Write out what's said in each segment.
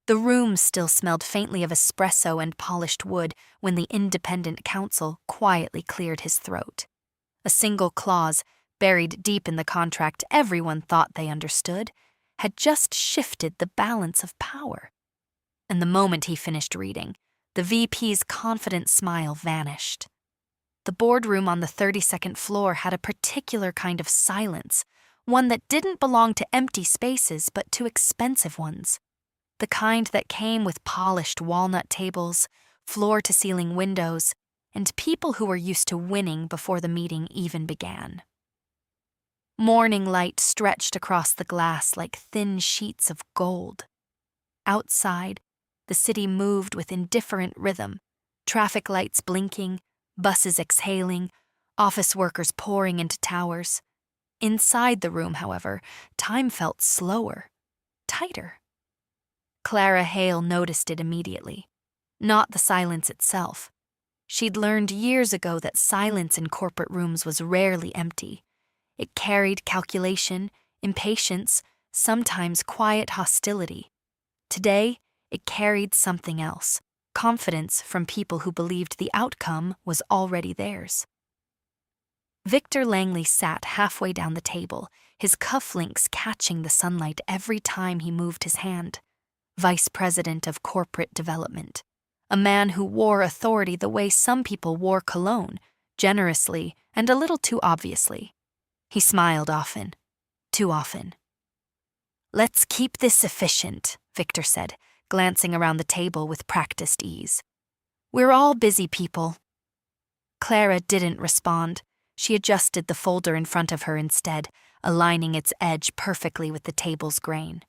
The room still smelled faintly of espresso and polished wood when the independent counsel quietly cleared his throat. A single clause, buried deep in the contract everyone thought they understood, had just shifted the balance of power. And the moment he finished reading, the VP's confident smile vanished. The boardroom on the 32nd floor had a particular kind of silence, one that didn't belong to empty spaces but to expensive ones. The kind that came with polished walnut tables, floor-to-ceiling windows, and people who were used to winning before the meeting even began. Morning light stretched across the glass like thin sheets of gold. Outside, the city moved with indifferent rhythm, traffic lights blinking, buses exhaling, office workers pouring into towers. Inside the room, however, time felt slower, tighter. Clara Hale noticed it immediately. Not the silence itself. She'd learned years ago that silence in corporate rooms was rarely empty. It carried calculation, impatience, sometimes quiet hostility. Today, it carried something else, confidence from people who believed the outcome was already theirs. Victor Langley sat halfway down the table, his cufflinks catching the sunlight every time he moved his hand. Vice President of Corporate Development, a man who wore authority the way some people wore cologne, generously and a little too obviously. He smiled often, too often. "Let's keep this efficient," Victor said, glancing around the table with practiced ease. "We're all busy people." Clara didn't respond. She adjusted the folder in front of her instead, aligning its edge perfectly with the table's grain.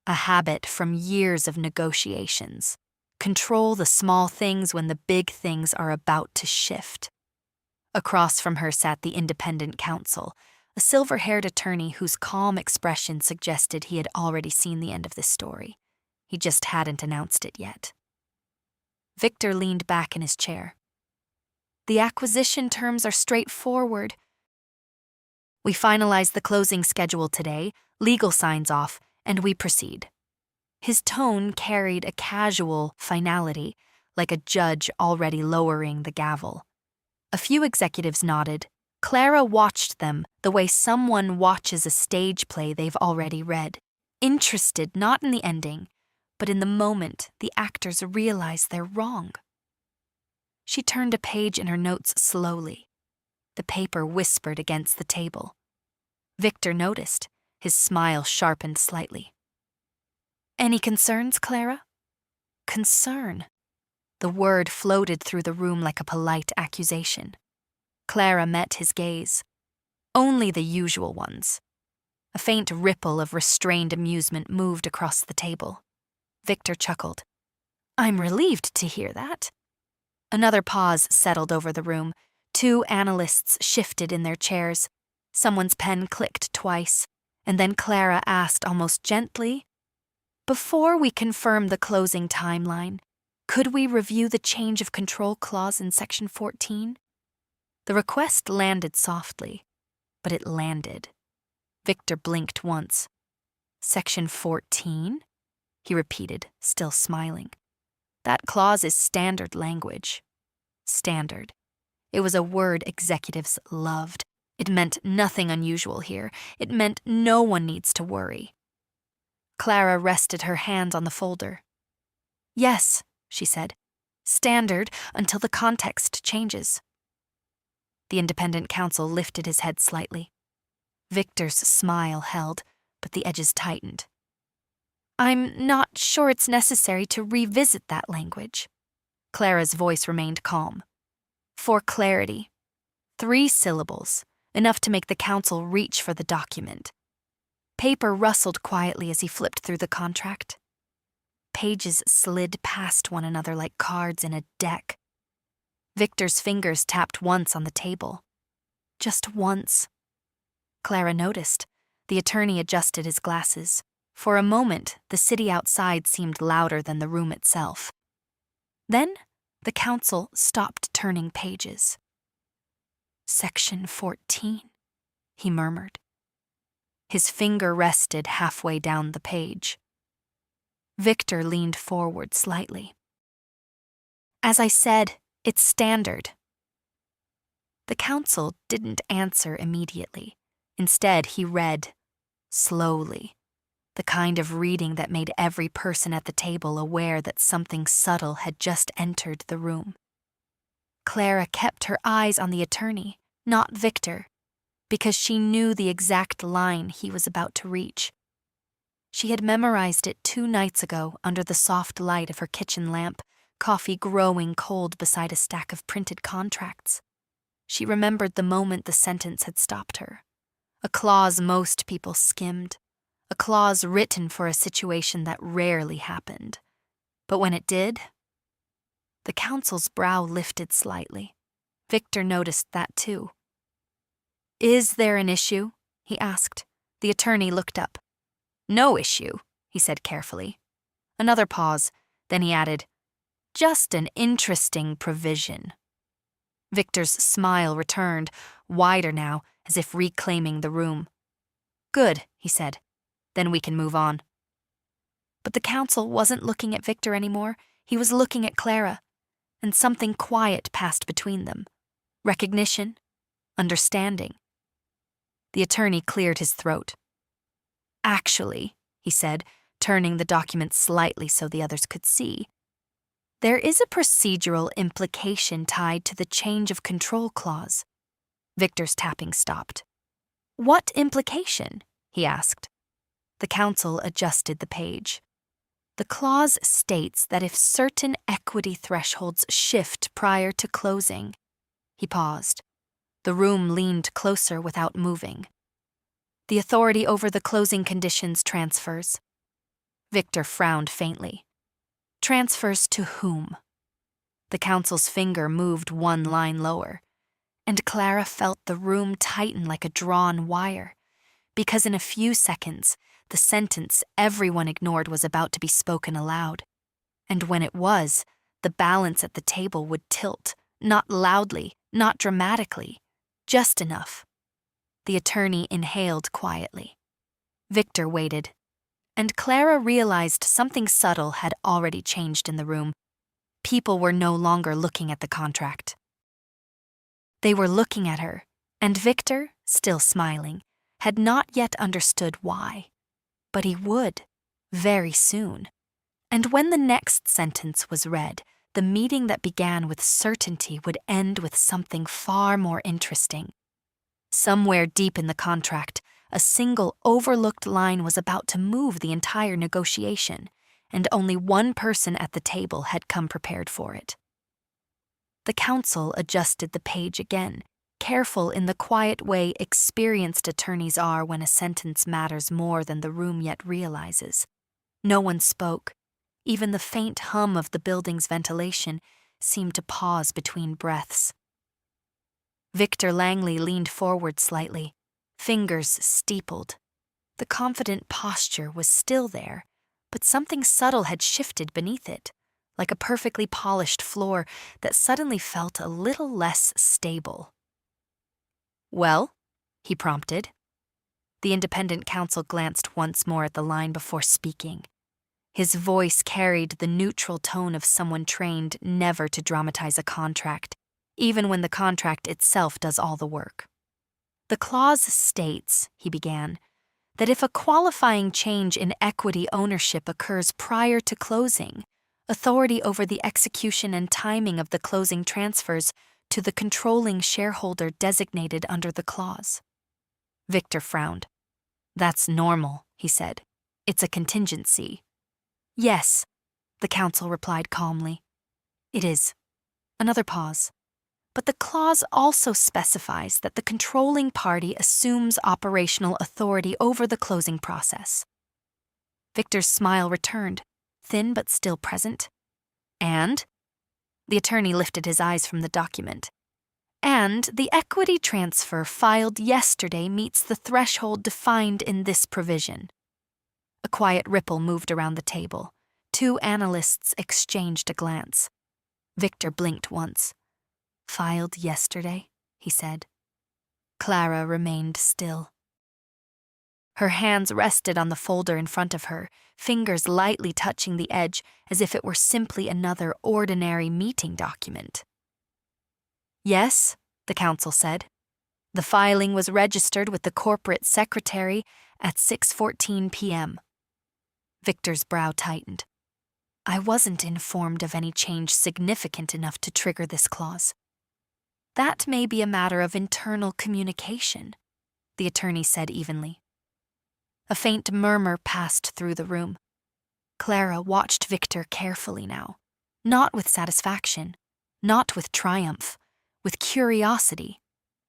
A habit from years of negotiations. Control the small things when the big things are about to shift. Across from her sat the independent counsel, a silver-haired attorney whose calm expression suggested he had already seen the end of this story. He just hadn't announced it yet. Victor leaned back in his chair. "The acquisition terms are straightforward. We finalize the closing schedule today, legal signs off, and we proceed." His tone carried a casual finality, like a judge already lowering the gavel. A few executives nodded. Clara watched them the way someone watches a stage play they've already read, interested not in the ending, but in the moment the actors realize they're wrong. She turned a page in her notes slowly. The paper whispered against the table. Victor noticed. His smile sharpened slightly. "Any concerns, Clara?" Concern. The word floated through the room like a polite accusation. Clara met his gaze. Only the usual ones. A faint ripple of restrained amusement moved across the table. Victor chuckled. "I'm relieved to hear that." Another pause settled over the room. Two analysts shifted in their chairs. Someone's pen clicked twice, and then Clara asked almost gently, "Before we confirm the closing timeline, could we review the change of control clause in Section 14? The request landed softly, but it landed. Victor blinked once. "Section 14? He repeated, still smiling. "That clause is standard language." Standard. It was a word executives loved. It meant nothing unusual here. It meant no one needs to worry. Clara rested her hand on the folder. "Yes," she said. "Standard until the context changes." The independent counsel lifted his head slightly. Victor's smile held, but the edges tightened. "I'm not sure it's necessary to revisit that language." Clara's voice remained calm. "For clarity. 3 syllables, enough to make the counsel reach for the document." Paper rustled quietly as he flipped through the contract. Pages slid past one another like cards in a deck. Victor's fingers tapped once on the table. Just once. Clara noticed. The attorney adjusted his glasses. For a moment, the city outside seemed louder than the room itself. Then, the counsel stopped turning pages. "Section 14, he murmured. His finger rested halfway down the page. Victor leaned forward slightly. As I said, it's standard. The counsel didn't answer immediately. Instead, he read, slowly, the kind of reading that made every person at the table aware that something subtle had just entered the room. Clara kept her eyes on the attorney, not Victor, because she knew the exact line he was about to reach. She had memorized it 2 nights ago under the soft light of her kitchen lamp, coffee growing cold beside a stack of printed contracts. She remembered the moment the sentence had stopped her. A clause most people skimmed, a clause written for a situation that rarely happened. But when it did, the counsel's brow lifted slightly. Victor noticed that too. Is there an issue? He asked. The attorney looked up. No issue, he said carefully. Another pause, then he added, just an interesting provision. Victor's smile returned, wider now, as if reclaiming the room. Good, he said. Then we can move on. But the counsel wasn't looking at Victor anymore. He was looking at Clara, and something quiet passed between them. Recognition, understanding. The attorney cleared his throat. Actually, he said, turning the document slightly so the others could see, there is a procedural implication tied to the change of control clause. Victor's tapping stopped. What implication? He asked. The counsel adjusted the page. The clause states that if certain equity thresholds shift prior to closing. He paused. The room leaned closer without moving. The authority over the closing conditions transfers. Victor frowned faintly. Transfers to whom? The counsel's finger moved 1 line lower, and Clara felt the room tighten like a drawn wire, because in a few seconds, the sentence everyone ignored was about to be spoken aloud. And when it was, the balance at the table would tilt, not loudly, not dramatically, just enough. The attorney inhaled quietly. Victor waited, and Clara realized something subtle had already changed in the room. People were no longer looking at the contract. They were looking at her, and Victor, still smiling, had not yet understood why. But he would, very soon. And when the next sentence was read, the meeting that began with certainty would end with something far more interesting. Somewhere deep in the contract, a single overlooked line was about to move the entire negotiation, and only one person at the table had come prepared for it. The counsel adjusted the page again, careful in the quiet way experienced attorneys are when a sentence matters more than the room yet realizes. No one spoke. Even the faint hum of the building's ventilation seemed to pause between breaths. Victor Langley leaned forward slightly, fingers steepled. The confident posture was still there, but something subtle had shifted beneath it, like a perfectly polished floor that suddenly felt a little less stable. Well, he prompted. The independent counsel glanced once more at the line before speaking. His voice carried the neutral tone of someone trained never to dramatize a contract, even when the contract itself does all the work. The clause states, he began, that if a qualifying change in equity ownership occurs prior to closing, authority over the execution and timing of the closing transfers to the controlling shareholder designated under the clause. Victor frowned. That's normal, he said. It's a contingency. Yes, the counsel replied calmly. It is. Another pause. But the clause also specifies that the controlling party assumes operational authority over the closing process. Victor's smile returned, thin but still present. And? The attorney lifted his eyes from the document. And the equity transfer filed yesterday meets the threshold defined in this provision. A quiet ripple moved around the table. 2 analysts exchanged a glance. Victor blinked once. Filed yesterday, he said. Clara remained still. Her hands rested on the folder in front of her, fingers lightly touching the edge as if it were simply another ordinary meeting document. "Yes," the counsel said. "The filing was registered with the corporate secretary at 6:14 p.m. Victor's brow tightened. "I wasn't informed of any change significant enough to trigger this clause." "That may be a matter of internal communication," the attorney said evenly. A faint murmur passed through the room. Clara watched Victor carefully now, not with satisfaction, not with triumph, with curiosity,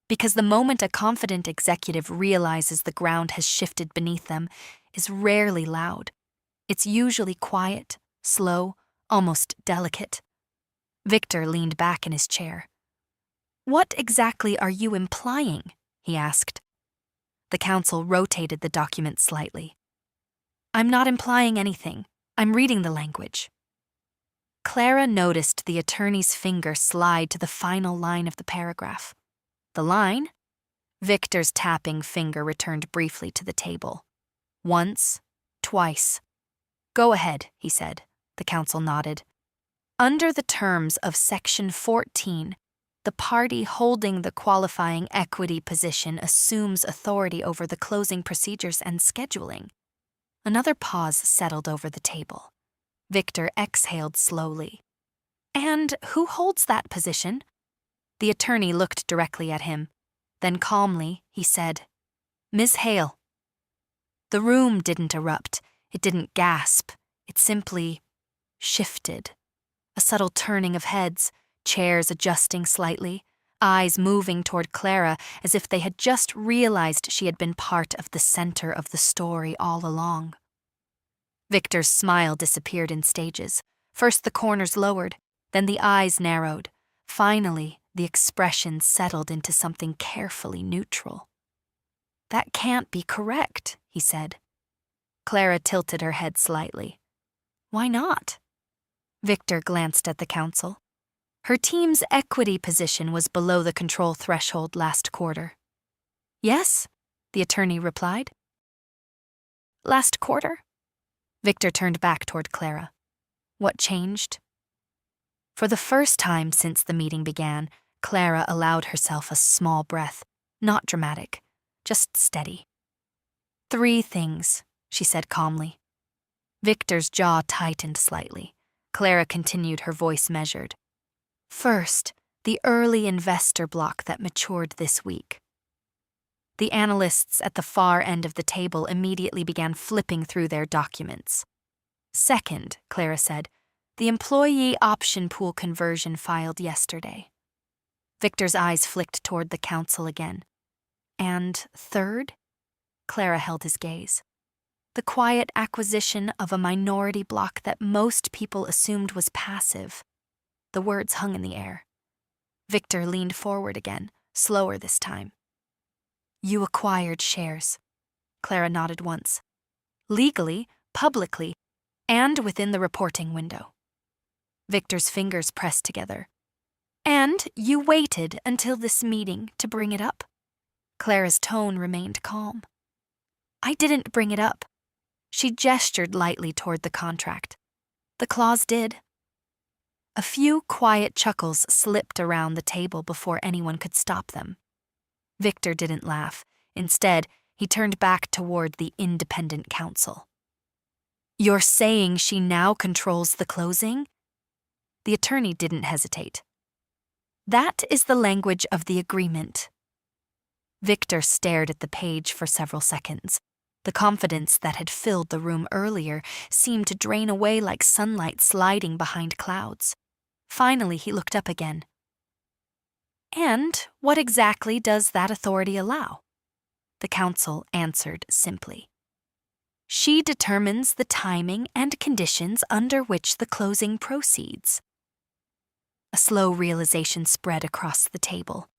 because the moment a confident executive realizes the ground has shifted beneath them is rarely loud. It's usually quiet, slow, almost delicate. Victor leaned back in his chair. "What exactly are you implying?" he asked. The counsel rotated the document slightly. "I'm not implying anything. I'm reading the language." Clara noticed the attorney's finger slide to the final line of the paragraph. The line? Victor's tapping finger returned briefly to the table. Once, twice. "Go ahead," he said. The counsel nodded. "Under the terms of Section 14, the party holding the qualifying equity position assumes authority over the closing procedures and scheduling." Another pause settled over the table. Victor exhaled slowly. "And who holds that position?" The attorney looked directly at him. Then calmly, he said, "Ms. Hale." The room didn't erupt. It didn't gasp. It simply shifted. A subtle turning of heads, chairs adjusting slightly, eyes moving toward Clara as if they had just realized she had been part of the center of the story all along. Victor's smile disappeared in stages. First the corners lowered, then the eyes narrowed. Finally, the expression settled into something carefully neutral. "That can't be correct," he said. Clara tilted her head slightly. "Why not?" Victor glanced at the counsel. Her team's equity position was below the control threshold last quarter. "Yes," the attorney replied. "Last quarter?" Victor turned back toward Clara. "What changed?" For the first time since the meeting began, Clara allowed herself a small breath, not dramatic, just steady. "3 things," she said calmly. Victor's jaw tightened slightly. Clara continued, her voice measured. "First, the early investor block that matured this week." The analysts at the far end of the table immediately began flipping through their documents. "Second," Clara said, "the employee option pool conversion filed yesterday." Victor's eyes flicked toward the counsel again. "And third?" Clara held his gaze. "The quiet acquisition of a minority block that most people assumed was passive." The words hung in the air. Victor leaned forward again, slower this time. "You acquired shares." Clara nodded once. "Legally, publicly, and within the reporting window." Victor's fingers pressed together. "And you waited until this meeting to bring it up?" Clara's tone remained calm. "I didn't bring it up." She gestured lightly toward the contract. "The clause did." A few quiet chuckles slipped around the table before anyone could stop them. Victor didn't laugh. Instead, he turned back toward the independent counsel. "You're saying she now controls the closing?" The attorney didn't hesitate. "That is the language of the agreement." Victor stared at the page for several seconds. The confidence that had filled the room earlier seemed to drain away like sunlight sliding behind clouds. Finally, he looked up again. "And what exactly does that authority allow?" The counsel answered simply. "She determines the timing and conditions under which the closing proceeds." A slow realization spread across the table.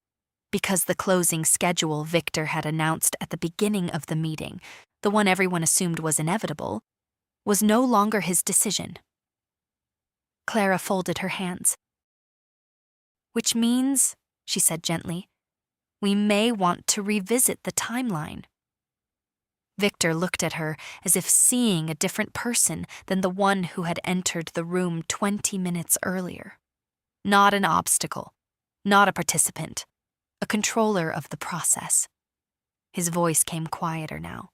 Because the closing schedule Victor had announced at the beginning of the meeting, the one everyone assumed was inevitable, was no longer his decision. Clara folded her hands. "Which means," she said gently, "we may want to revisit the timeline." Victor looked at her as if seeing a different person than the one who had entered the room 20 minutes earlier. Not an obstacle, not a participant, a controller of the process. His voice came quieter now.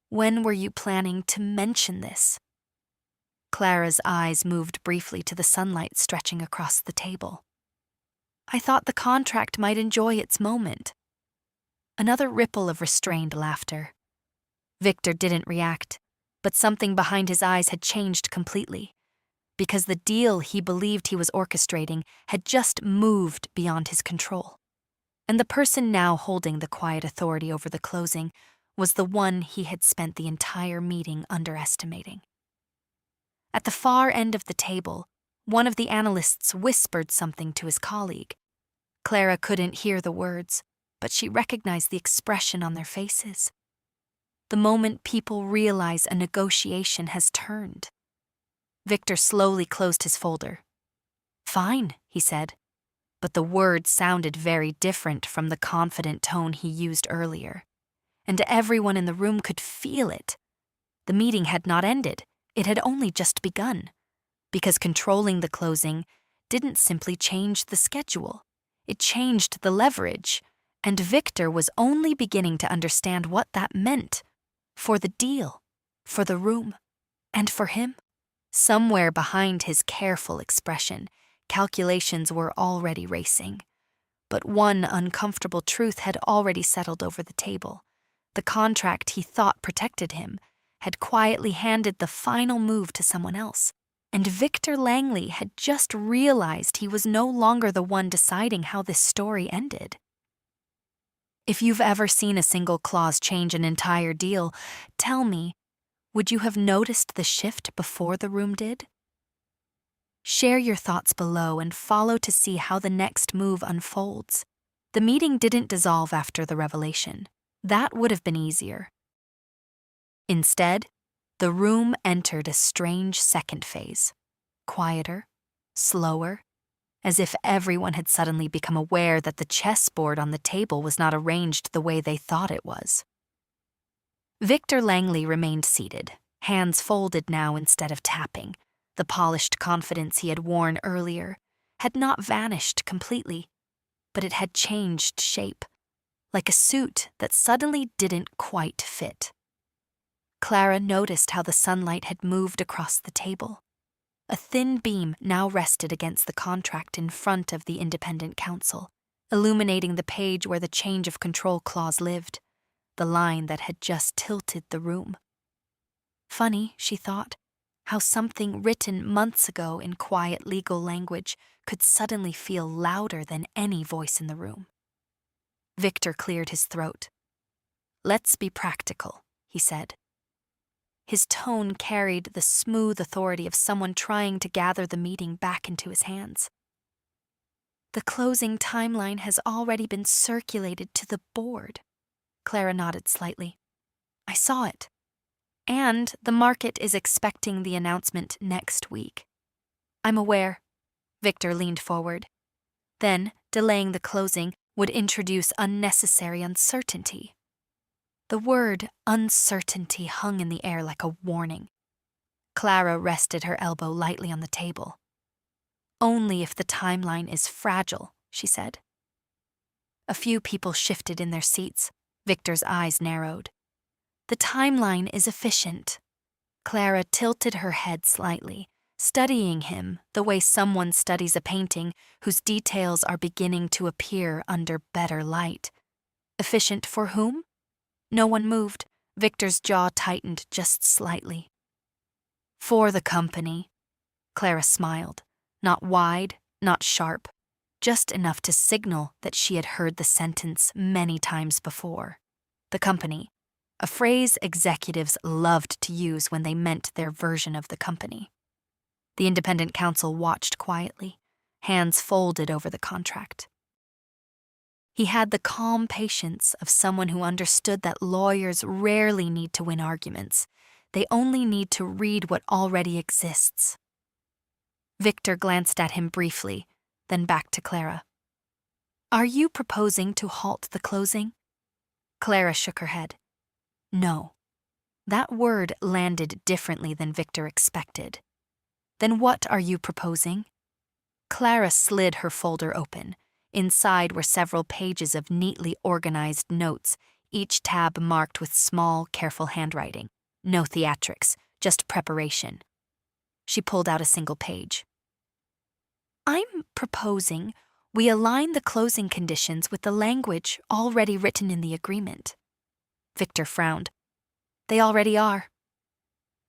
"When were you planning to mention this?" Clara's eyes moved briefly to the sunlight stretching across the table. "I thought the contract might enjoy its moment." Another ripple of restrained laughter. Victor didn't react, but something behind his eyes had changed completely, because the deal he believed he was orchestrating had just moved beyond his control. And the person now holding the quiet authority over the closing was the one he had spent the entire meeting underestimating. At the far end of the table, one of the analysts whispered something to his colleague. Clara couldn't hear the words, but she recognized the expression on their faces. The moment people realize a negotiation has turned. Victor slowly closed his folder. "Fine," he said, but the words sounded very different from the confident tone he used earlier. And everyone in the room could feel it. The meeting had not ended, it had only just begun. Because controlling the closing didn't simply change the schedule, it changed the leverage, and Victor was only beginning to understand what that meant. For the deal, for the room, and for him. Somewhere behind his careful expression, calculations were already racing. But one uncomfortable truth had already settled over the table. The contract he thought protected him had quietly handed the final move to someone else. And Victor Langley had just realized he was no longer the one deciding how this story ended. If you've ever seen a single clause change an entire deal, tell me, would you have noticed the shift before the room did? Share your thoughts below and follow to see how the next move unfolds. The meeting didn't dissolve after the revelation. That would have been easier. Instead, the room entered a strange second phase. Quieter, slower, as if everyone had suddenly become aware that the chessboard on the table was not arranged the way they thought it was. Victor Langley remained seated, hands folded now instead of tapping. The polished confidence he had worn earlier had not vanished completely, but it had changed shape, like a suit that suddenly didn't quite fit. Clara noticed how the sunlight had moved across the table. A thin beam now rested against the contract in front of the independent counsel, illuminating the page where the change of control clause lived, the line that had just tilted the room. Funny, she thought, how something written months ago in quiet legal language could suddenly feel louder than any voice in the room. Victor cleared his throat. "Let's be practical," he said. His tone carried the smooth authority of someone trying to gather the meeting back into his hands. "The closing timeline has already been circulated to the board." Clara nodded slightly. "I saw it. And the market is expecting the announcement next week." "I'm aware." Victor leaned forward. Then, delaying the closing would introduce unnecessary uncertainty. The word uncertainty hung in the air like a warning. Clara rested her elbow lightly on the table. "Only if the timeline is fragile," she said. A few people shifted in their seats. Victor's eyes narrowed. "The timeline is efficient." Clara tilted her head slightly, studying him the way someone studies a painting whose details are beginning to appear under better light. Efficient for whom? No one moved. Victor's jaw tightened just slightly. "For the company." Clara smiled, not wide, not sharp, just enough to signal that she had heard the sentence many times before. The company, a phrase executives loved to use when they meant their version of the company. The independent counsel watched quietly, hands folded over the contract. He had the calm patience of someone who understood that lawyers rarely need to win arguments. They only need to read what already exists. Victor glanced at him briefly, then back to Clara. "Are you proposing to halt the closing?" Clara shook her head. No. That word landed differently than Victor expected. Then what are you proposing? Clara slid her folder open. Inside were several pages of neatly organized notes, each tab marked with small, careful handwriting. No theatrics, just preparation. She pulled out a single page. I'm proposing we align the closing conditions with the language already written in the agreement. Victor frowned. They already are.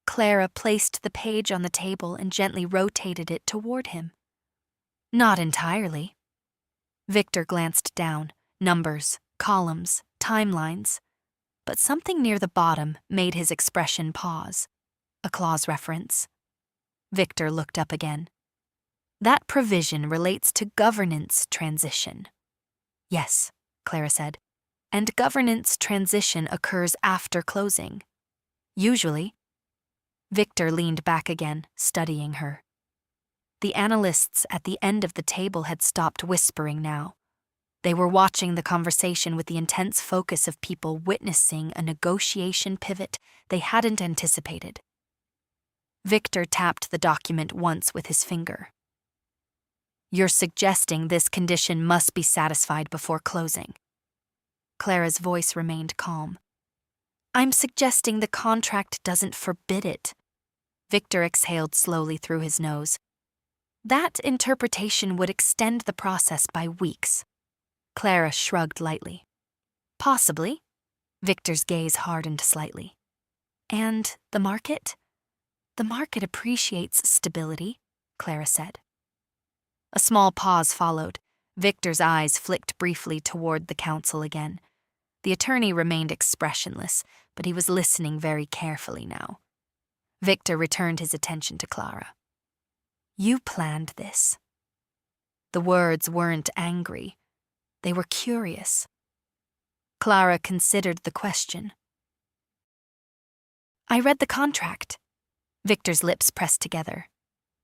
Clara placed the page on the table and gently rotated it toward him. Not entirely. Victor glanced down, numbers, columns, timelines, but something near the bottom made his expression pause. A clause reference. Victor looked up again. That provision relates to governance transition. Yes, Clara said, and governance transition occurs after closing. Usually. Victor leaned back again, studying her. The analysts at the end of the table had stopped whispering now. They were watching the conversation with the intense focus of people witnessing a negotiation pivot they hadn't anticipated. Victor tapped the document once with his finger. You're suggesting this condition must be satisfied before closing. Clara's voice remained calm. I'm suggesting the contract doesn't forbid it. Victor exhaled slowly through his nose. That interpretation would extend the process by weeks. Clara shrugged lightly. Possibly. Victor's gaze hardened slightly. And the market? The market appreciates stability, Clara said. A small pause followed. Victor's eyes flicked briefly toward the counsel again. The attorney remained expressionless, but he was listening very carefully now. Victor returned his attention to Clara. You planned this. The words weren't angry. They were curious. Clara considered the question. I read the contract. Victor's lips pressed together.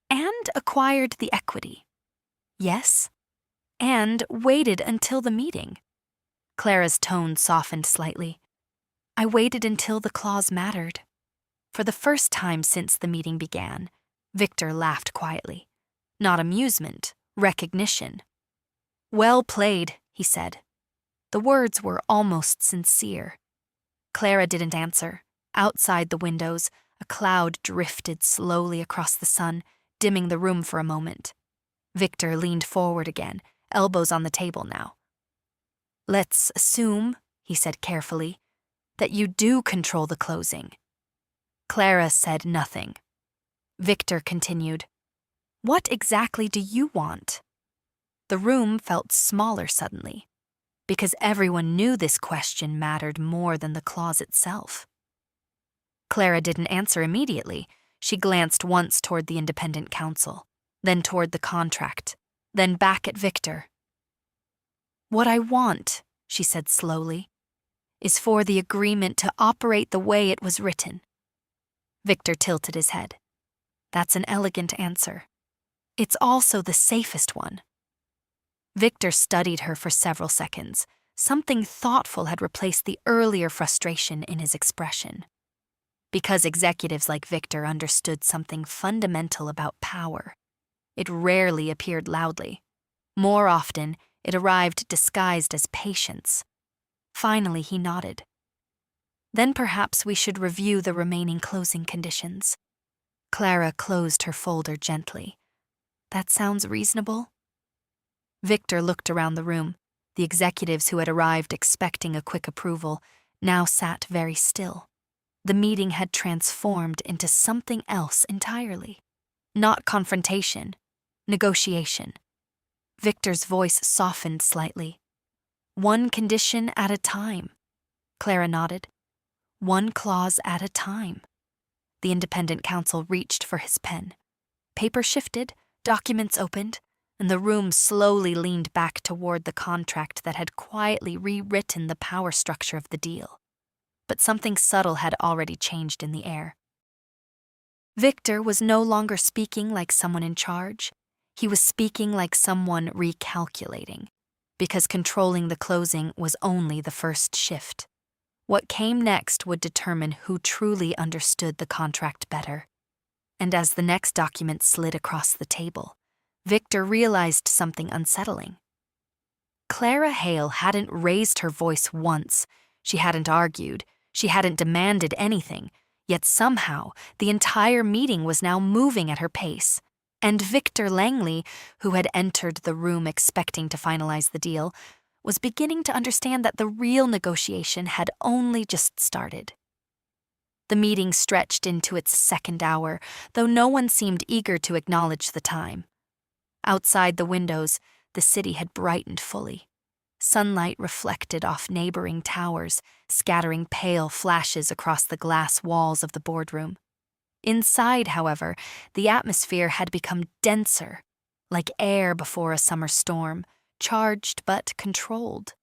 And acquired the equity. Yes. And waited until the meeting. Clara's tone softened slightly. I waited until the clause mattered. For the first time since the meeting began, Victor laughed quietly. Not amusement, recognition. Well played, he said. The words were almost sincere. Clara didn't answer. Outside the windows, a cloud drifted slowly across the sun, dimming the room for a moment. Victor leaned forward again, elbows on the table now. Let's assume, he said carefully, that you do control the closing. Clara said nothing. Victor continued. What exactly do you want? The room felt smaller suddenly, because everyone knew this question mattered more than the clause itself. Clara didn't answer immediately. She glanced once toward the independent counsel, then toward the contract, then back at Victor. What I want, she said slowly, is for the agreement to operate the way it was written. Victor tilted his head. That's an elegant answer. It's also the safest one. Victor studied her for several seconds. Something thoughtful had replaced the earlier frustration in his expression. Because executives like Victor understood something fundamental about power, it rarely appeared loudly. More often, it arrived disguised as patience. Finally, he nodded. Then perhaps we should review the remaining closing conditions. Clara closed her folder gently. That sounds reasonable? Victor looked around the room. The executives who had arrived expecting a quick approval now sat very still. The meeting had transformed into something else entirely. Not confrontation, negotiation. Victor's voice softened slightly. One condition at a time. Clara nodded. One clause at a time. The independent counsel reached for his pen. Paper shifted, documents opened, and the room slowly leaned back toward the contract that had quietly rewritten the power structure of the deal. But something subtle had already changed in the air. Victor was no longer speaking like someone in charge. He was speaking like someone recalculating, because controlling the closing was only the first shift. What came next would determine who truly understood the contract better. And as the next document slid across the table, Victor realized something unsettling. Clara Hale hadn't raised her voice once. She hadn't argued. She hadn't demanded anything. Yet somehow, the entire meeting was now moving at her pace. And Victor Langley, who had entered the room expecting to finalize the deal, was beginning to understand that the real negotiation had only just started. The meeting stretched into its second hour, though no one seemed eager to acknowledge the time. Outside the windows, the city had brightened fully. Sunlight reflected off neighboring towers, scattering pale flashes across the glass walls of the boardroom. Inside, however, the atmosphere had become denser, like air before a summer storm, charged but controlled.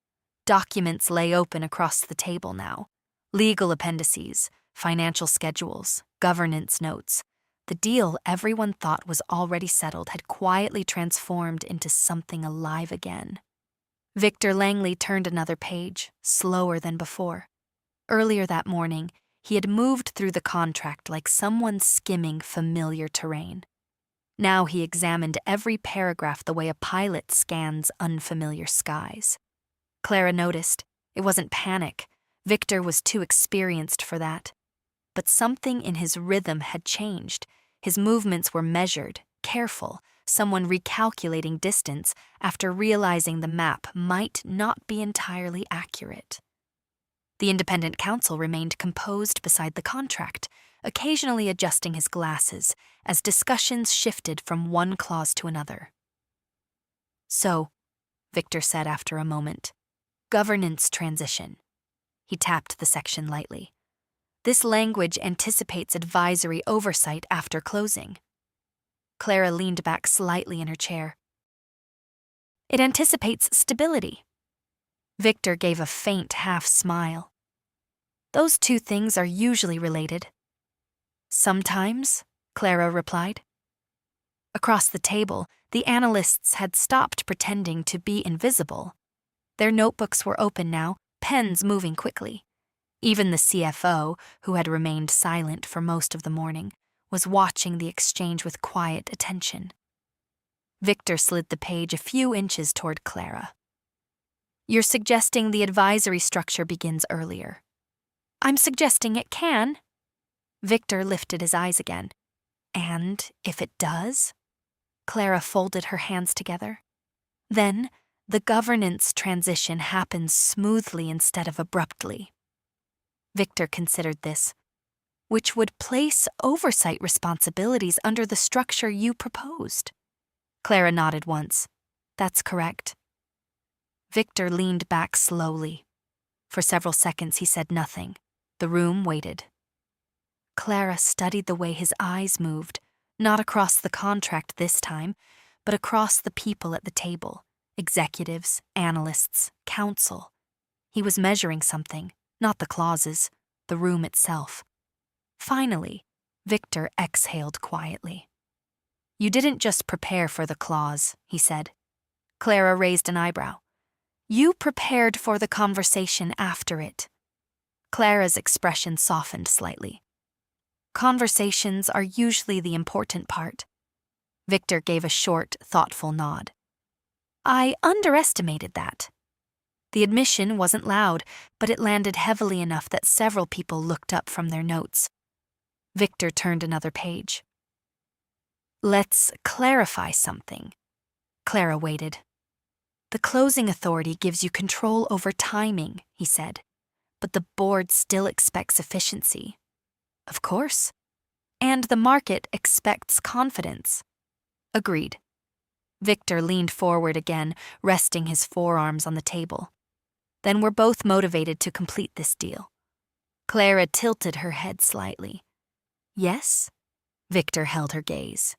Documents lay open across the table now. Legal appendices, financial schedules, governance notes. The deal everyone thought was already settled had quietly transformed into something alive again. Victor Langley turned another page, slower than before. Earlier that morning, he had moved through the contract like someone skimming familiar terrain. Now he examined every paragraph the way a pilot scans unfamiliar skies. Clara noticed. It wasn't panic. Victor was too experienced for that. But something in his rhythm had changed. His movements were measured, careful, someone recalculating distance after realizing the map might not be entirely accurate. The independent counsel remained composed beside the contract, occasionally adjusting his glasses as discussions shifted from one clause to another. "So," Victor said after a moment, "governance transition." He tapped the section lightly. "This language anticipates advisory oversight after closing." Clara leaned back slightly in her chair. "It anticipates stability." Victor gave a faint half smile. "Those two things are usually related." "Sometimes," Clara replied. Across the table, the analysts had stopped pretending to be invisible. Their notebooks were open now, pens moving quickly. Even the CFO, who had remained silent for most of the morning, was watching the exchange with quiet attention. Victor slid the page a few inches toward Clara. "You're suggesting the advisory structure begins earlier." "I'm suggesting it can." Victor lifted his eyes again. "And if it does?" Clara folded her hands together. "Then the governance transition happens smoothly instead of abruptly." Victor considered this. "Which would place oversight responsibilities under the structure you proposed." Clara nodded once. "That's correct." Victor leaned back slowly. For several seconds he said nothing. The room waited. Clara studied the way his eyes moved, not across the contract this time, but across the people at the table, executives, analysts, counsel. He was measuring something, not the clauses, the room itself. Finally, Victor exhaled quietly. "You didn't just prepare for the clause," he said. Clara raised an eyebrow. "You prepared for the conversation after it." Clara's expression softened slightly. "Conversations are usually the important part." Victor gave a short, thoughtful nod. "I underestimated that." The admission wasn't loud, but it landed heavily enough that several people looked up from their notes. Victor turned another page. "Let's clarify something." Clara waited. "The closing authority gives you control over timing," he said. "But the board still expects efficiency." "Of course." "And the market expects confidence." "Agreed." Victor leaned forward again, resting his forearms on the table. "Then we're both motivated to complete this deal." Clara tilted her head slightly. "Yes?" Victor held her gaze.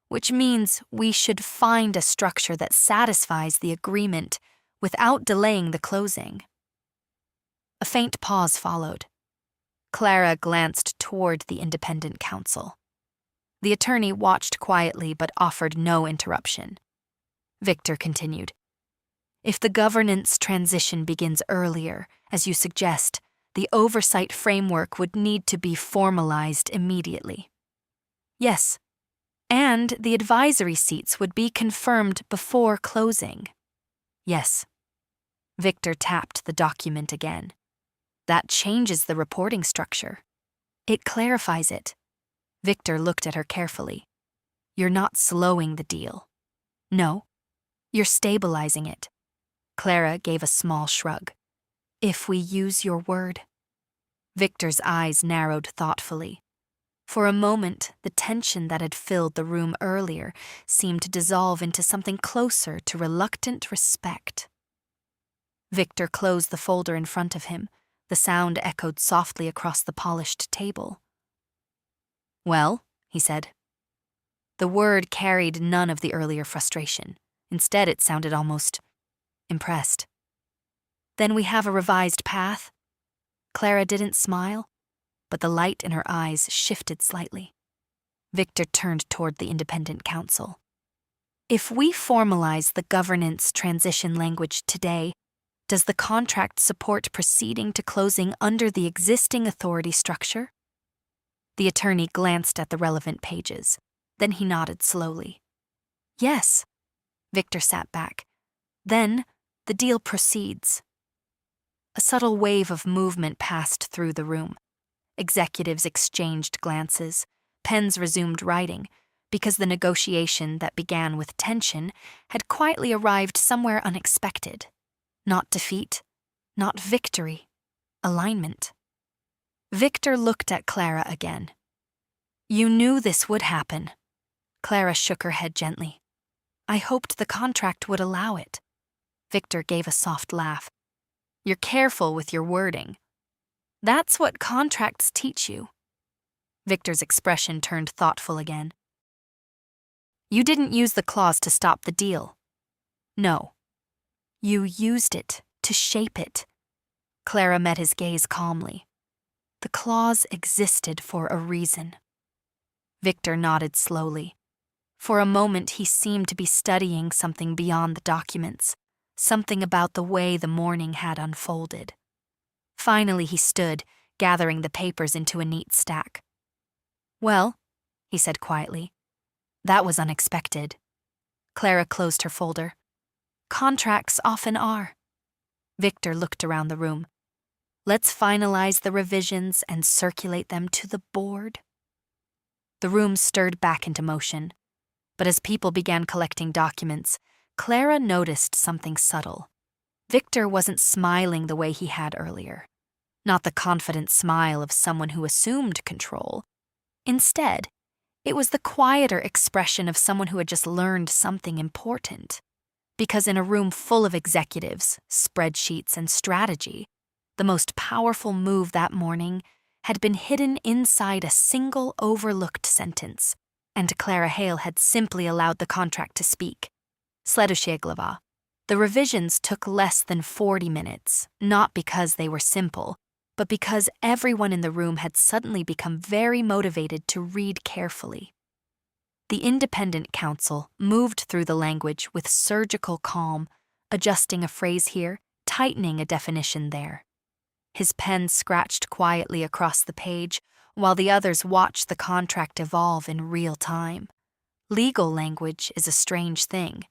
"Which means we should find a structure that satisfies the agreement without delaying the closing." A faint pause followed. Clara glanced toward the independent counsel. The attorney watched quietly but offered no interruption. Victor continued. If the governance transition begins earlier, as you suggest, the oversight framework would need to be formalized immediately. Yes, and the advisory seats would be confirmed before closing. Yes. Victor tapped the document again. That changes the reporting structure. It clarifies it. Victor looked at her carefully. You're not slowing the deal. No, you're stabilizing it. Clara gave a small shrug. If we use your word. Victor's eyes narrowed thoughtfully. For a moment, the tension that had filled the room earlier seemed to dissolve into something closer to reluctant respect. Victor closed the folder in front of him. The sound echoed softly across the polished table. Well, he said. The word carried none of the earlier frustration. Instead, it sounded almost impressed. Then we have a revised path? Clara didn't smile, but the light in her eyes shifted slightly. Victor turned toward the independent counsel. If we formalize the governance transition language today, does the contract support proceeding to closing under the existing authority structure? The attorney glanced at the relevant pages. Then he nodded slowly. Yes. Victor sat back. Then the deal proceeds. A subtle wave of movement passed through the room. Executives exchanged glances. Pens resumed writing, because the negotiation that began with tension had quietly arrived somewhere unexpected. Not defeat, not victory, alignment. Victor looked at Clara again. You knew this would happen. Clara shook her head gently. I hoped the contract would allow it. Victor gave a soft laugh. You're careful with your wording. That's what contracts teach you. Victor's expression turned thoughtful again. You didn't use the clause to stop the deal. No. You used it to shape it. Clara met his gaze calmly. The clause existed for a reason. Victor nodded slowly. For a moment he seemed to be studying something beyond the documents, something about the way the morning had unfolded. Finally he stood, gathering the papers into a neat stack. Well, he said quietly, that was unexpected. Clara closed her folder. Contracts often are. Victor looked around the room. Let's finalize the revisions and circulate them to the board. The room stirred back into motion. But as people began collecting documents, Clara noticed something subtle. Victor wasn't smiling the way he had earlier. Not the confident smile of someone who assumed control. Instead, it was the quieter expression of someone who had just learned something important. Because in a room full of executives, spreadsheets, and strategy, the most powerful move that morning had been hidden inside a single overlooked sentence, and Clara Hale had simply allowed the contract to speak. Sledusheglava. The revisions took less than 40 minutes, not because they were simple, but because everyone in the room had suddenly become very motivated to read carefully. The independent counsel moved through the language with surgical calm, adjusting a phrase here, tightening a definition there. His pen scratched quietly across the page, while the others watched the contract evolve in real time. Legal language is a strange thing.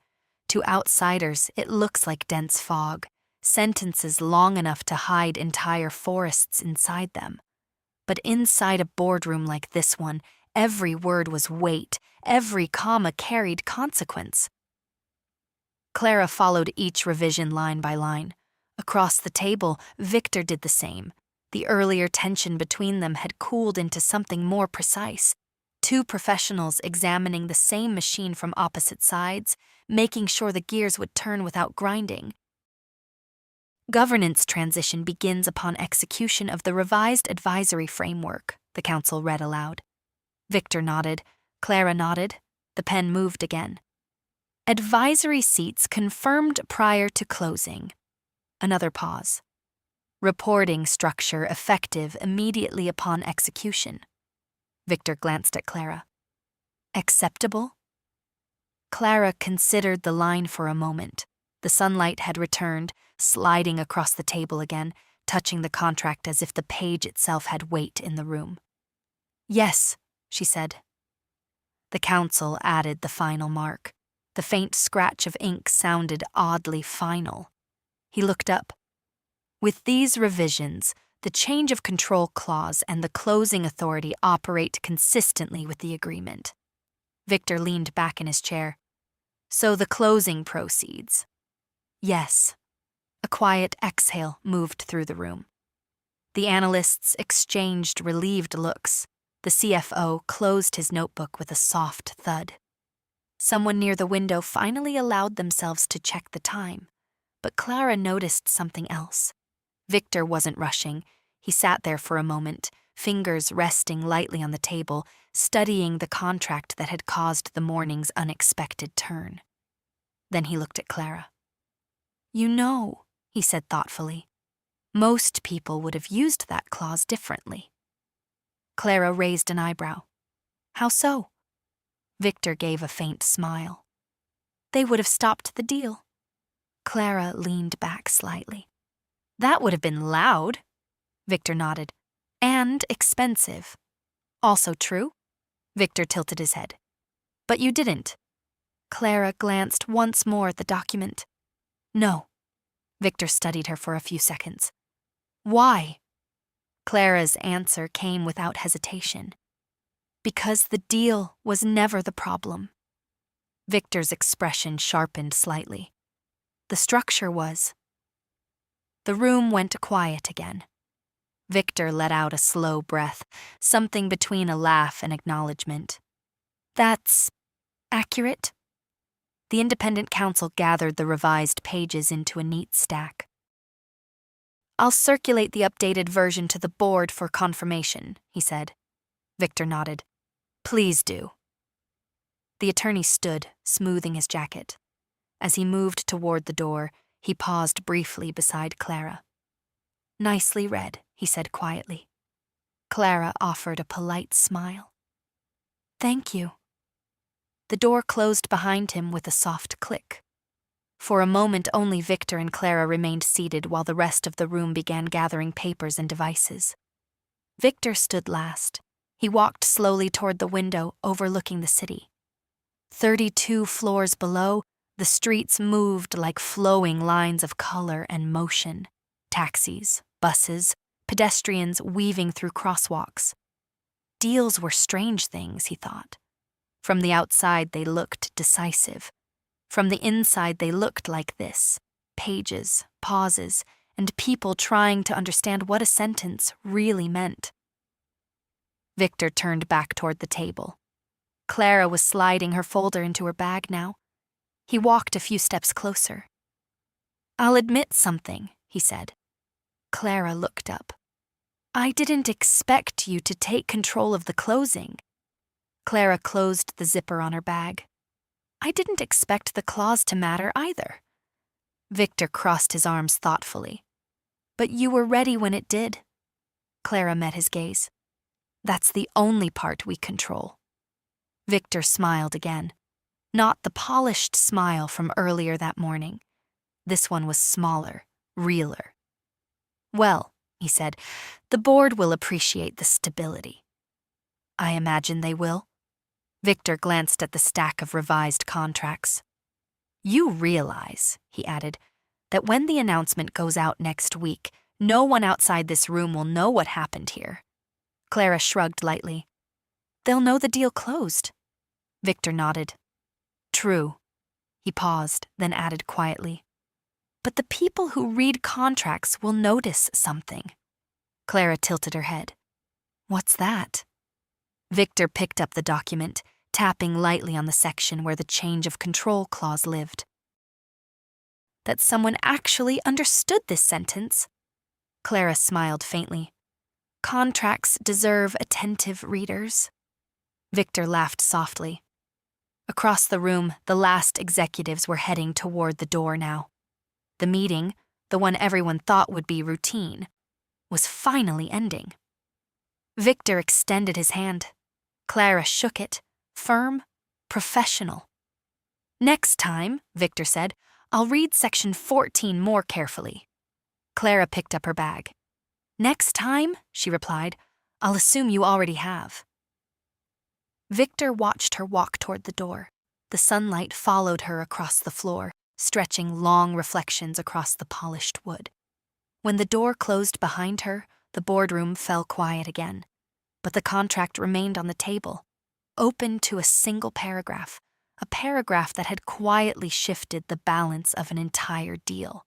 To outsiders, it looks like dense fog, sentences long enough to hide entire forests inside them. But inside a boardroom like this one, every word was weight, every comma carried consequence. Clara followed each revision line by line. Across the table, Victor did the same. The earlier tension between them had cooled into something more precise. Two professionals examining the same machine from opposite sides, making sure the gears would turn without grinding. Governance transition begins upon execution of the revised advisory framework, the counsel read aloud. Victor nodded. Clara nodded. The pen moved again. Advisory seats confirmed prior to closing. Another pause. Reporting structure effective immediately upon execution. Victor glanced at Clara. Acceptable? Clara considered the line for a moment. The sunlight had returned, sliding across the table again, touching the contract as if the page itself had weight in the room. "Yes," she said. The counsel added the final mark. The faint scratch of ink sounded oddly final. He looked up. "With these revisions, the change of control clause and the closing authority operate consistently with the agreement." Victor leaned back in his chair. "So the closing proceeds?" "Yes." A quiet exhale moved through the room. The analysts exchanged relieved looks. The CFO closed his notebook with a soft thud. Someone near the window finally allowed themselves to check the time, but Clara noticed something else. Victor wasn't rushing. He sat there for a moment, fingers resting lightly on the table, studying the contract that had caused the morning's unexpected turn. Then he looked at Clara. "You know," he said thoughtfully, "most people would have used that clause differently." Clara raised an eyebrow. "How so?" Victor gave a faint smile. "They would have stopped the deal." Clara leaned back slightly. "That would have been loud." Victor nodded. "And expensive." "Also true?" Victor tilted his head. "But you didn't." Clara glanced once more at the document. "No." Victor studied her for a few seconds. "Why?" Clara's answer came without hesitation. "Because the deal was never the problem." Victor's expression sharpened slightly. "The structure was." The room went quiet again. Victor let out a slow breath, something between a laugh and acknowledgement. "That's accurate?" The independent counsel gathered the revised pages into a neat stack. "I'll circulate the updated version to the board for confirmation," he said. Victor nodded. "Please do." The attorney stood, smoothing his jacket. As he moved toward the door, he paused briefly beside Clara. "Nicely read," he said quietly. Clara offered a polite smile. "Thank you." The door closed behind him with a soft click. For a moment only Victor and Clara remained seated while the rest of the room began gathering papers and devices. Victor stood last. He walked slowly toward the window overlooking the city. 32 floors below, the streets moved like flowing lines of color and motion. Taxis, buses, pedestrians weaving through crosswalks. Deals were strange things, he thought. From the outside they looked decisive. From the inside they looked like this: pages, pauses, and people trying to understand what a sentence really meant. Victor turned back toward the table. Clara was sliding her folder into her bag now. He walked a few steps closer. "I'll admit something," he said. Clara looked up. "I didn't expect you to take control of the closing." Clara closed the zipper on her bag. "I didn't expect the clause to matter either." Victor crossed his arms thoughtfully. "But you were ready when it did." Clara met his gaze. "That's the only part we control." Victor smiled again. Not the polished smile from earlier that morning. This one was smaller, realer. "Well," he said, "the board will appreciate the stability." "I imagine they will." Victor glanced at the stack of revised contracts. "You realize," he added, "that when the announcement goes out next week, no one outside this room will know what happened here." Clara shrugged lightly. "They'll know the deal closed." Victor nodded. "True." He paused, then added quietly, "But the people who read contracts will notice something." Clara tilted her head. "What's that?" Victor picked up the document, tapping lightly on the section where the change of control clause lived. "That someone actually understood this sentence." Clara smiled faintly. "Contracts deserve attentive readers." Victor laughed softly. Across the room, the last executives were heading toward the door now. The meeting, the one everyone thought would be routine, was finally ending. Victor extended his hand. Clara shook it, firm, professional. "Next time," Victor said, I'll read section 14 more carefully. Clara picked up her bag. Next time, she replied, I'll assume you already have. Victor watched her walk toward the door. The sunlight followed her across the floor, stretching long reflections across the polished wood. When the door closed behind her, the boardroom fell quiet again. But the contract remained on the table, open to a single paragraph, a paragraph that had quietly shifted the balance of an entire deal.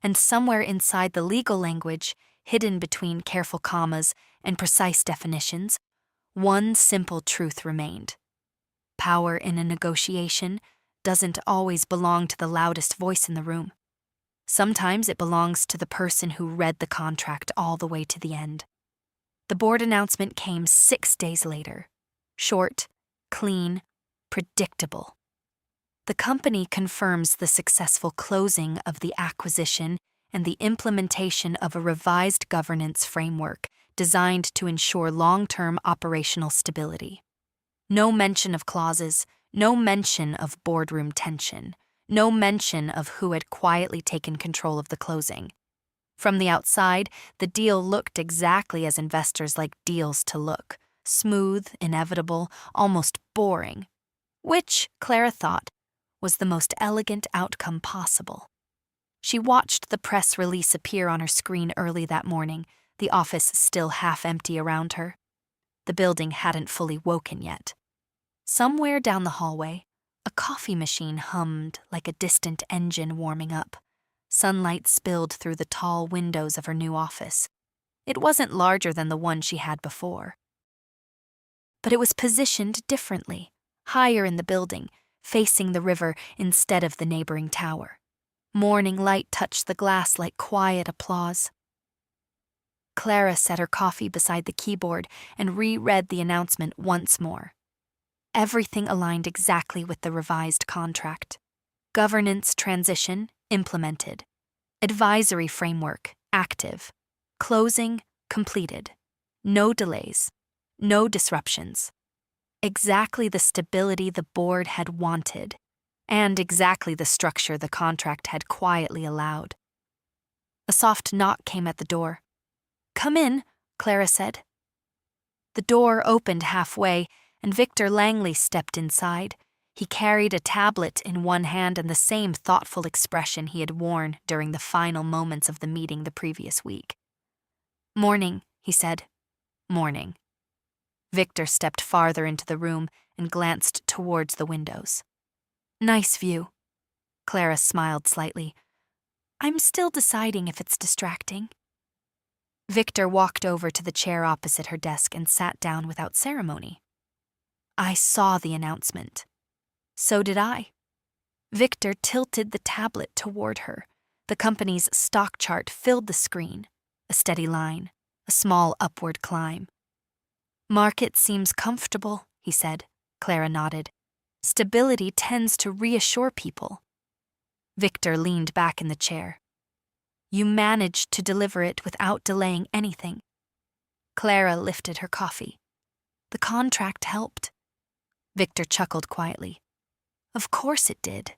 And somewhere inside the legal language, hidden between careful commas and precise definitions, one simple truth remained. Power in a negotiation doesn't always belong to the loudest voice in the room. Sometimes it belongs to the person who read the contract all the way to the end. The board announcement came 6 days later. Short, clean, predictable. The company confirms the successful closing of the acquisition and the implementation of a revised governance framework designed to ensure long-term operational stability. No mention of clauses, no mention of boardroom tension, no mention of who had quietly taken control of the closing. From the outside, the deal looked exactly as investors like deals to look, smooth, inevitable, almost boring, which, Clara thought, was the most elegant outcome possible. She watched the press release appear on her screen early that morning, the office still half empty around her. The building hadn't fully woken yet. Somewhere down the hallway, a coffee machine hummed like a distant engine warming up. Sunlight spilled through the tall windows of her new office. It wasn't larger than the one she had before. But it was positioned differently, higher in the building, facing the river instead of the neighboring tower. Morning light touched the glass like quiet applause. Clara set her coffee beside the keyboard and reread the announcement once more. Everything aligned exactly with the revised contract. Governance transition implemented. Advisory framework active. Closing completed. No delays. No disruptions. Exactly the stability the board had wanted, and exactly the structure the contract had quietly allowed. A soft knock came at the door. "Come in," Clara said. The door opened halfway, and Victor Langley stepped inside. He carried a tablet in one hand and the same thoughtful expression he had worn during the final moments of the meeting the previous week. "Morning," he said. "Morning." Victor stepped farther into the room and glanced towards the windows. "Nice view." Clara smiled slightly. "I'm still deciding if it's distracting." Victor walked over to the chair opposite her desk and sat down without ceremony. "I saw the announcement." "So did I." Victor tilted the tablet toward her. The company's stock chart filled the screen. A steady line, a small upward climb. "Market seems comfortable," he said. Clara nodded. "Stability tends to reassure people." Victor leaned back in the chair. "You managed to deliver it without delaying anything." Clara lifted her coffee. "The contract helped." Victor chuckled quietly. "Of course it did."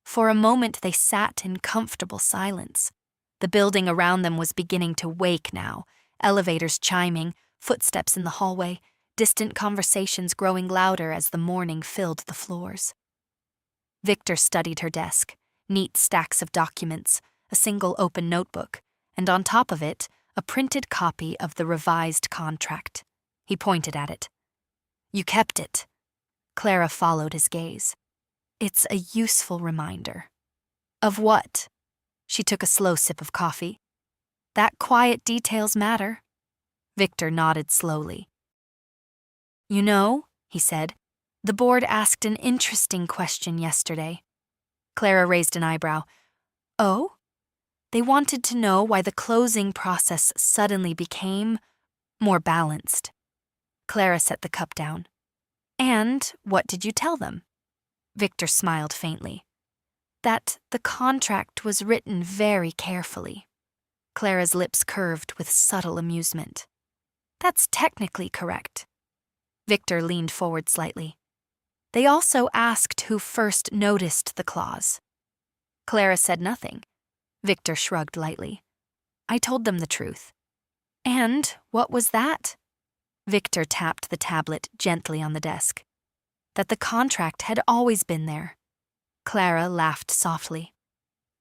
For a moment they sat in comfortable silence. The building around them was beginning to wake now, elevators chiming, footsteps in the hallway, distant conversations growing louder as the morning filled the floors. Victor studied her desk, neat stacks of documents, a single open notebook, and on top of it, a printed copy of the revised contract. He pointed at it. "You kept it." Clara followed his gaze. "It's a useful reminder." "Of what?" She took a slow sip of coffee. "That quiet details matter." Victor nodded slowly. "You know," he said, "the board asked an interesting question yesterday." Clara raised an eyebrow. "Oh?" "They wanted to know why the closing process suddenly became more balanced." Clara set the cup down. "And what did you tell them?" Victor smiled faintly. "That the contract was written very carefully." Clara's lips curved with subtle amusement. "That's technically correct." Victor leaned forward slightly. "They also asked who first noticed the clause." Clara said nothing. Victor shrugged lightly. I told them the truth. And what was that? Victor tapped the tablet gently on the desk. That the contract had always been there. Clara laughed softly.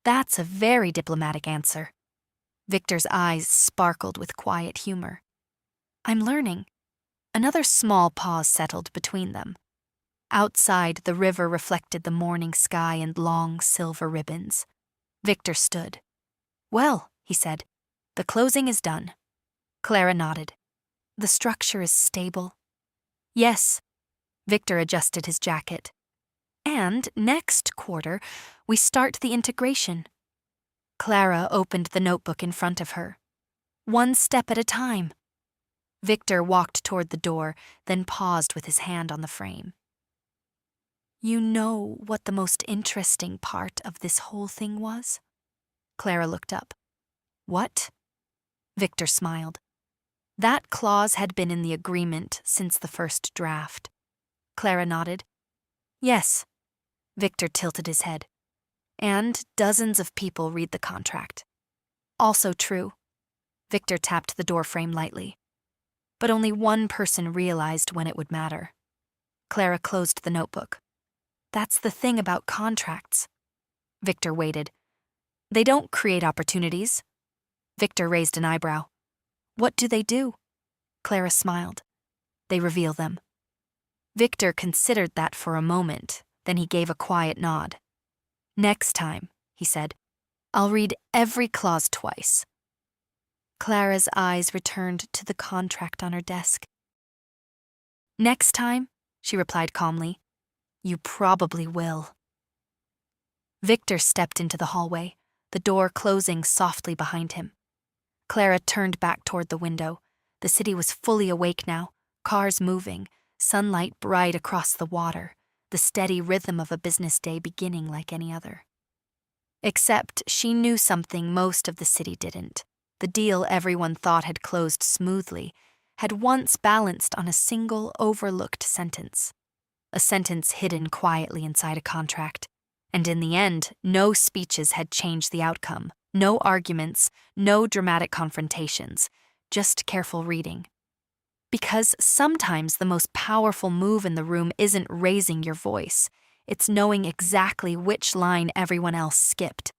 That's a very diplomatic answer. Victor's eyes sparkled with quiet humor. I'm learning. Another small pause settled between them. Outside, the river reflected the morning sky and long silver ribbons. Victor stood. Well, he said, the closing is done. Clara nodded. The structure is stable. Yes. Victor adjusted his jacket. And next quarter, we start the integration. Clara opened the notebook in front of her. One step at a time. Victor walked toward the door, then paused with his hand on the frame. You know what the most interesting part of this whole thing was? Clara looked up. What? Victor smiled. That clause had been in the agreement since the first draft. Clara nodded. Yes. Victor tilted his head. And dozens of people read the contract. Also true. Victor tapped the doorframe lightly. But only one person realized when it would matter. Clara closed the notebook. That's the thing about contracts. Victor waited. They don't create opportunities. Victor raised an eyebrow. What do they do? Clara smiled. They reveal them. Victor considered that for a moment, then he gave a quiet nod. Next time, he said, I'll read every clause twice. Clara's eyes returned to the contract on her desk. Next time, she replied calmly, you probably will. Victor stepped into the hallway, the door closing softly behind him. Clara turned back toward the window. The city was fully awake now, cars moving, sunlight bright across the water, the steady rhythm of a business day beginning like any other. Except she knew something most of the city didn't. The deal everyone thought had closed smoothly had once balanced on a single overlooked sentence. A sentence hidden quietly inside a contract. And in the end, no speeches had changed the outcome. No arguments, no dramatic confrontations, just careful reading. Because sometimes the most powerful move in the room isn't raising your voice, it's knowing exactly which line everyone else skipped.